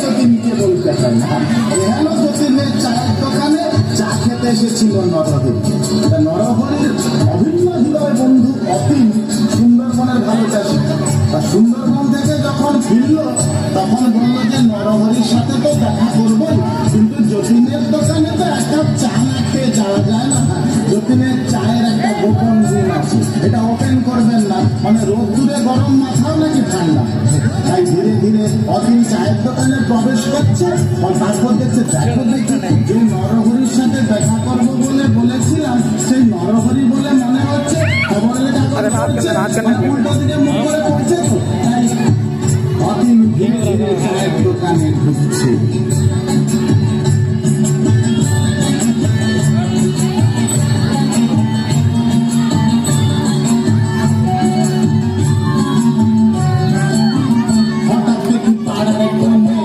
যতীনকে বলতে হয় না। এখানে যতীনের চায়ের দোকানে চা খেতে এসেছিল নরহরি। নরহরির অভিন্ন হৃদয় বন্ধু অতীন সুন্দরবনের ভালো চাষি। সুন্দরবন থেকে যখন ফিরল তখন বলল যে নরহরির সাথে তো দেখা করবই, কিন্তু যতীনের দোকানে তো এক কাপ চা না খেয়ে যাওয়া যায় না। যতীনের চায়ের একটা গোপন গুণ আছে, এটা ওপেন করবেন না, মানে রোদ্দুরে গরম মাথাও নাকি ঠান্ডা। তাই ধীরে ধীরে অতীন চায়ের দোকানে প্রবেশ করছে, তারপর দেখছে দেখো দেখি যে নরহরির সাথে দেখা করবো বলে বলেছিলাম সেই নরহরি বলে মনে হচ্ছে। খবরের কাগজ উল্টো দিকে মুখ করে পড়ছে তো, তাই অতীন ধীরে ধীরে চায়ের দোকানে ঢুকছে।